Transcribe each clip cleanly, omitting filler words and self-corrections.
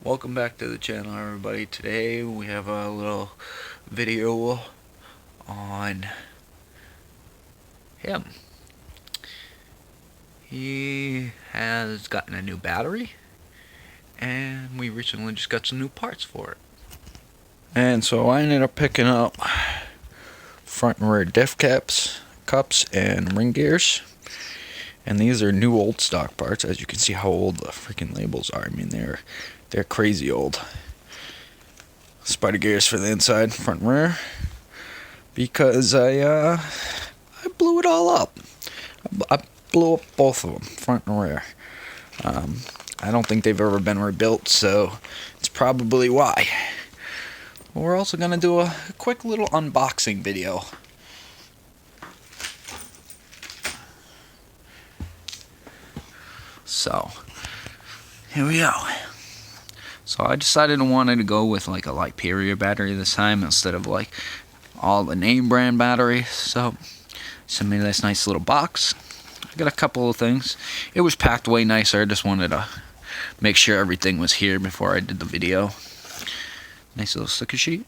Welcome back to the channel, everybody. Today we have a little video on him. He has gotten a new battery, and we recently just got some new parts for it. And so I ended up picking up front and rear diff caps, cups, and ring gears. And these are new old stock parts. As you can see how old the freaking labels are. I mean, they're crazy old. Spider gears for the inside, front and rear. Because I blew it all up. I blew up both of them, front and rear. I don't think they've ever been rebuilt, so it's probably why. We're also going to do a quick little unboxing video. So, here we go. So I decided I wanted to go with like a liperior battery this time instead of like all the name brand batteries. So sent me this nice little box. I got a couple of things. It was packed way nicer. I just wanted to make sure everything was here before I did the video. Nice little sticker sheet.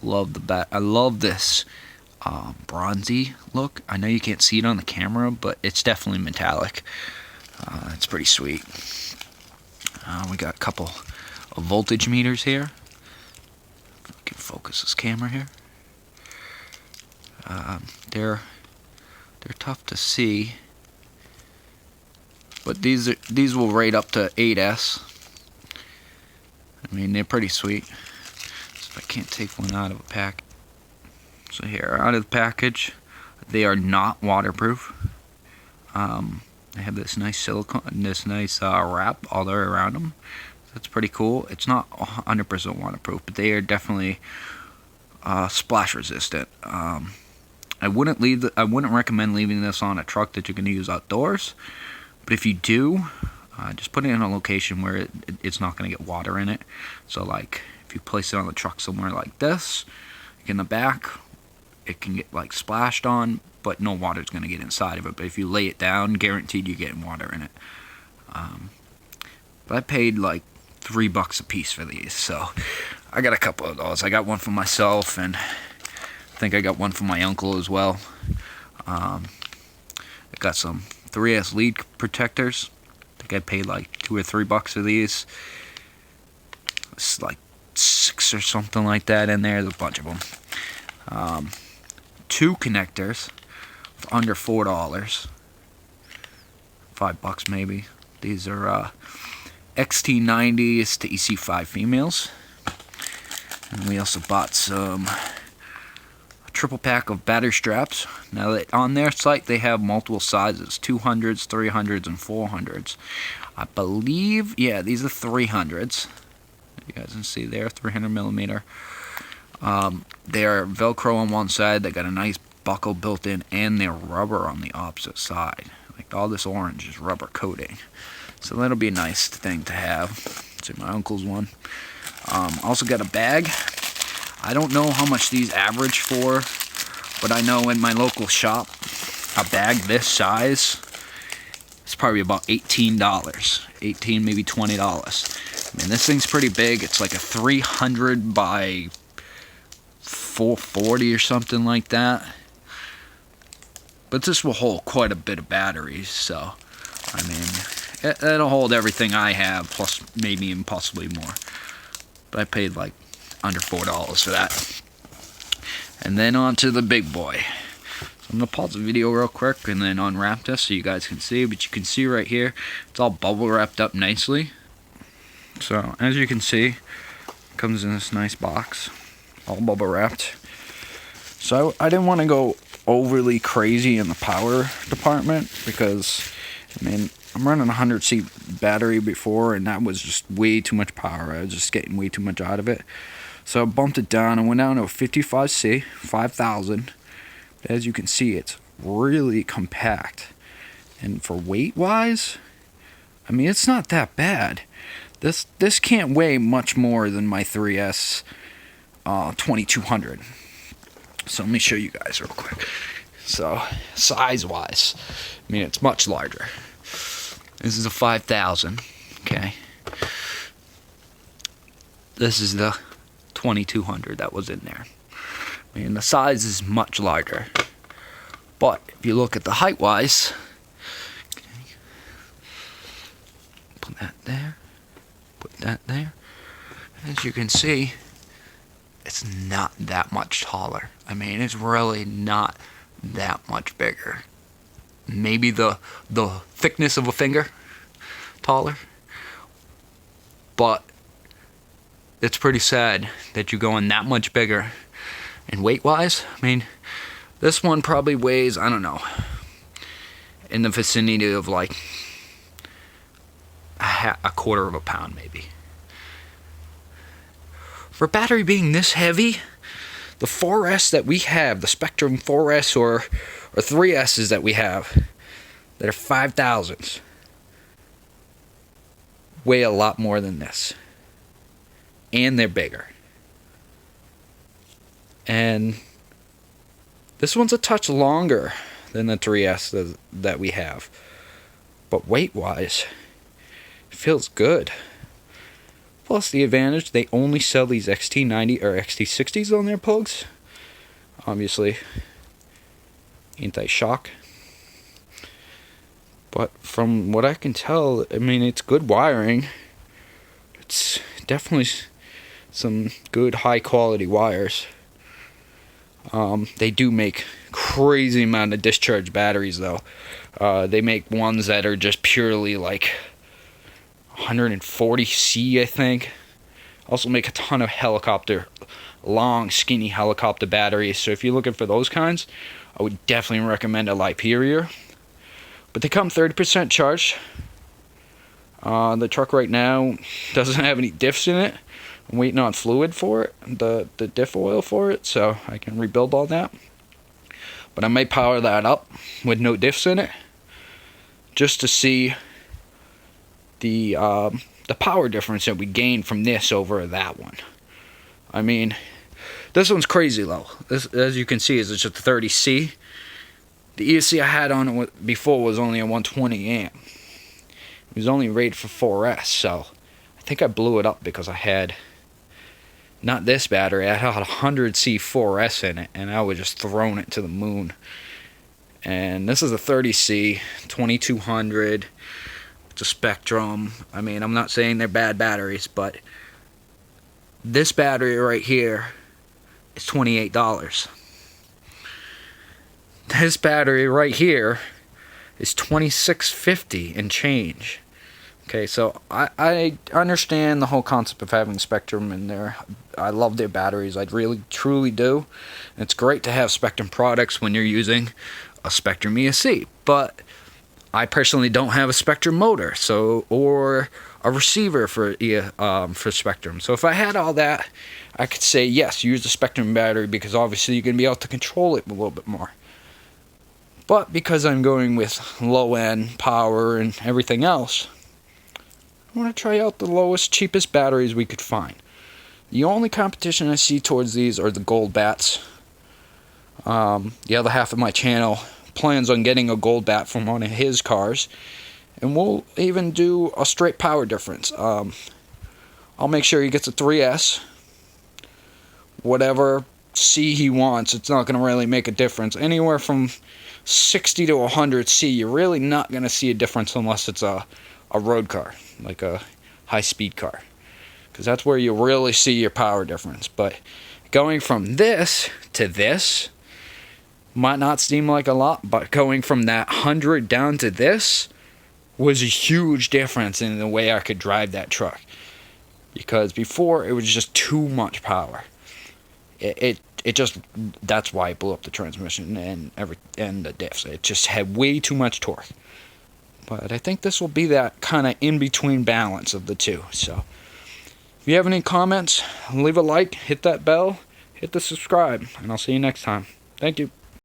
Love the I love this bronzy look. I know you can't see it on the camera, but it's definitely metallic. It's pretty sweet. We got a couple of voltage meters here. If I can focus this camera here. They're tough to see, but these will rate up to 8S. I mean, they're pretty sweet. So I can't take one out of a pack. So here, out of the package, they are not waterproof. They have this nice silicone, this nice wrap all the way around them. That's pretty cool. It's not 100% waterproof, but they are definitely splash resistant. I wouldn't recommend leaving this on a truck that you're going to use outdoors. But if you do, just put it in a location where it's not going to get water in it. So like if you place it on the truck somewhere like this, in the back, it can get like splashed on, but no water's going to get inside of it. But if you lay it down, guaranteed you're getting water in it. But I paid like $3 a piece for these, so I got a couple of those. I got one for myself, and I think I got one for my uncle as well. I got some 3S lead protectors. I think I paid like $2 or $3 for these. It's like 6 or something like that in there. There's a bunch of them. 2 connectors for under $4. $5 maybe. These are XT90s to EC5 females. And we also bought a triple pack of battery straps. Now that on their site they have multiple sizes, 200s, 300s, and 400s. I believe, yeah, these are 300s. You guys can see there, 300 millimeter. They are Velcro on one side. They got a nice buckle built in, and they're rubber on the opposite side. Like all this orange is rubber coating. So that'll be a nice thing to have. It's my uncle's one. Also got a bag. I don't know how much these average for, but I know in my local shop, a bag this size is probably about $18. $18, maybe $20. I mean, this thing's pretty big. It's like a 300 by 440 or something like that. But this will hold quite a bit of batteries, so I mean, it'll hold everything I have, plus maybe even possibly more. But I paid like under $4 for that. And then on to the big boy. So I'm going to pause the video real quick and then unwrap this so you guys can see. But you can see right here, it's all bubble wrapped up nicely. So as you can see, it comes in this nice box, all bubble wrapped. So I didn't want to go overly crazy in the power department because, I mean, I'm running a 100C battery before, and that was just way too much power. I was just getting way too much out of it. So I bumped it down and went down to a 55C, 5000. As you can see, it's really compact. And for weight-wise, I mean, it's not that bad. This can't weigh much more than my 3S 2200. So let me show you guys real quick. So size-wise, I mean, it's much larger. This is a 5000, okay? this is the 2200 that was in there. I mean, the size is much larger. But if you look at the height wise, put that there, put that there. As you can see, it's not that much taller. I mean, it's really not that much bigger. Maybe the thickness of a finger taller. But it's pretty sad that you're going that much bigger. And weight wise, I mean, this one probably weighs, I don't know, in the vicinity of like a quarter of a pound maybe. For a battery being this heavy, the 4S that we have, the Spectrum 4S or 3S's that we have, that are 5000s, weigh a lot more than this. And they're bigger. And this one's a touch longer than the 3S that we have. But weight-wise, it feels good. Plus the advantage, they only sell these XT90 or XT60s on their plugs. Obviously, anti-shock. But from what I can tell, I mean, it's good wiring. It's definitely some good high-quality wires. They do make crazy amount of discharge batteries, though. They make ones that are just purely like 140C, I think. Also make a ton of long, skinny helicopter batteries. So if you're looking for those kinds, I would definitely recommend a liperior. But they come 30% charged. The truck right now doesn't have any diffs in it. I'm waiting on fluid for it, the diff oil for it, so I can rebuild all that. But I might power that up with no diffs in it, just to see the power difference that we gain from this over that one. I mean, this one's crazy low. This, as you can see, is it's just a 30C. The ESC I had on it before was only a 120 amp. It was only rated for 4S, so I think I blew it up because I had not this battery. I had a 100C 4S in it, and I was just throwing it to the moon. And this is a 30C 2200. It's a Spectrum. I mean, I'm not saying they're bad batteries, but this battery right here is $28. This battery right here is $26.50 and change. Okay, so I understand the whole concept of having Spectrum in there. I love their batteries. I really, truly do. And it's great to have Spectrum products when you're using a Spectrum ESC. But I personally don't have a Spectrum motor, or a receiver for Spectrum. So if I had all that, I could say yes, use the Spectrum battery, because obviously you're going to be able to control it a little bit more. But because I'm going with low-end power and everything else, I want to try out the lowest, cheapest batteries we could find. The only competition I see towards these are the gold bats. The other half of my channel plans on getting a gold bat from one of his cars, and we'll even do a straight power difference. I'll make sure he gets a 3S. Whatever C he wants, it's not going to really make a difference. Anywhere from 60 to 100C, you're really not going to see a difference unless it's a road car, like a high-speed car, because that's where you really see your power difference. But going from this to this might not seem like a lot, but going from that 100 down to this was a huge difference in the way I could drive that truck, because before it was just too much power. It just, that's why it blew up the transmission and the diffs. It just had way too much torque. But I think this will be that kind of in-between balance of the two. So if you have any comments, leave a like, hit that bell, hit the subscribe, and I'll see you next time. Thank you.